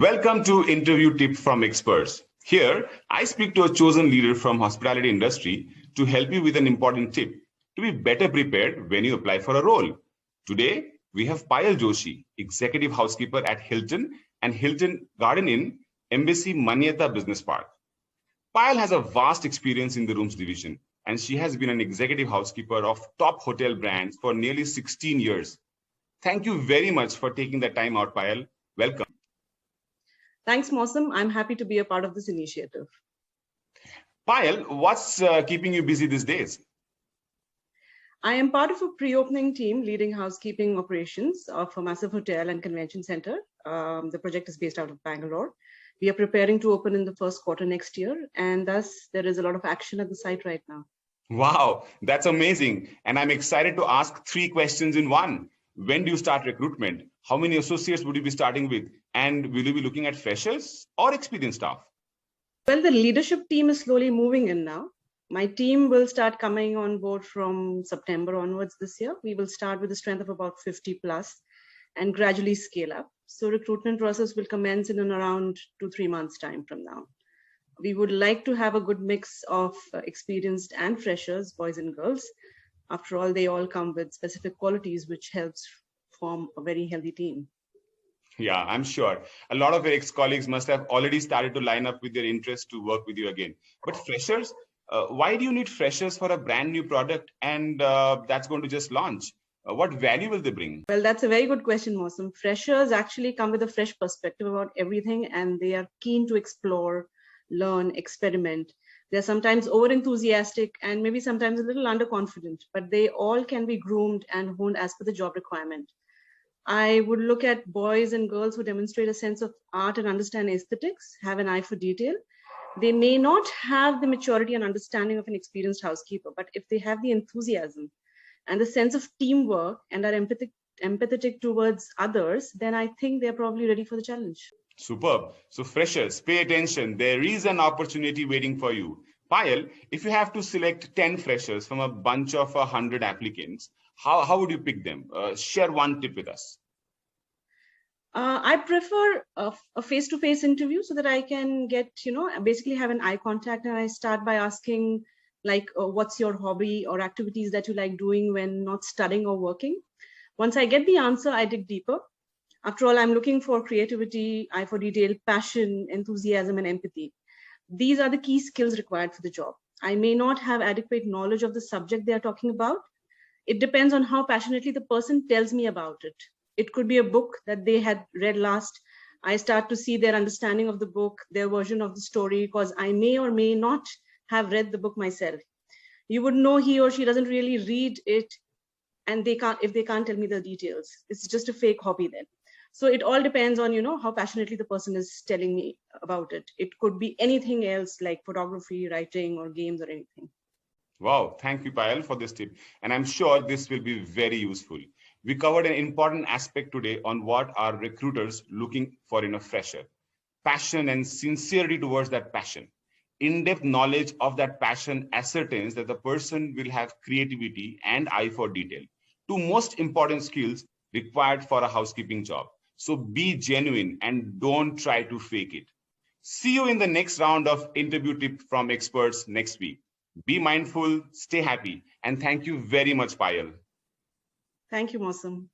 Welcome to Interview Tip from Experts. Here, I speak to a chosen leader from hospitality industry to help you with an important tip to be better prepared when you apply for a role. Today, we have Payal Joshi, Executive Housekeeper at Hilton and Hilton Garden Inn, Embassy Manyata Business Park. Payal has a vast experience in the rooms division, and she has been an executive housekeeper of top hotel brands for nearly 16 years. Thank you very much for taking the time out, Payal. Welcome. Thanks, Mosam. I'm happy to be a part of this initiative. Payal, what's keeping you busy these days? I am part of a pre-opening team leading housekeeping operations of a massive hotel and convention center. The project is based out of Bangalore. We are preparing to open in the first quarter next year, and thus there is a lot of action at the site right now. Wow, that's amazing. And I'm excited to ask 3 questions in one. When do you start recruitment? How many associates would you be starting with? And will you be looking at freshers or experienced staff? Well, the leadership team is slowly moving in now. My team will start coming on board from September onwards this year. We will start with a strength of about 50 plus and gradually scale up. So recruitment process will commence in around 2-3 months time from now. We would like to have a good mix of experienced and freshers, boys and girls. After all, they all come with specific qualities, which helps form a very healthy team. Yeah, I'm sure. A lot of your ex-colleagues must have already started to line up with their interest to work with you again. But freshers, why do you need freshers for a brand new product and that's going to just launch? What value will they bring? Well, that's a very good question, Mosam. Freshers actually come with a fresh perspective about everything, and they are keen to explore, learn, experiment. They're sometimes over-enthusiastic and maybe sometimes a little underconfident, but they all can be groomed and honed as per the job requirement. I would look at boys and girls who demonstrate a sense of art and understand aesthetics, have an eye for detail. They may not have the maturity and understanding of an experienced housekeeper, but if they have the enthusiasm and the sense of teamwork and are empathetic towards others, then I think they're probably ready for the challenge. Superb. So freshers, pay attention. There is an opportunity waiting for you. Payal, if you have to select 10 freshers from a bunch of 100 applicants, how would you pick them? Share one tip with us. I prefer a face-to-face interview so that I can get, basically have an eye contact, and I start by asking like, what's your hobby or activities that you like doing when not studying or working? Once I get the answer, I dig deeper. After all, I'm looking for creativity, eye for detail, passion, enthusiasm, and empathy. These are the key skills required for the job. I may not have adequate knowledge of the subject they are talking about. It depends on how passionately the person tells me about it. It could be a book that they had read last. I start to see their understanding of the book, their version of the story, because I may or may not have read the book myself. You would know he or she doesn't really read it, and if they can't tell me the details. It's just a fake hobby then. So it all depends on, how passionately the person is telling me about it. It could be anything else like photography, writing, or games or anything. Wow, thank you, Payal, for this tip. And I'm sure this will be very useful. We covered an important aspect today on what are recruiters looking for in a fresher. Passion and sincerity towards that passion. In-depth knowledge of that passion ascertains that the person will have creativity and eye for detail. 2 most important skills required for a housekeeping job. So be genuine and don't try to fake it. See you in the next round of interview tip from experts next week. Be mindful, stay happy, and thank you very much, Payal. Thank you, Mosam.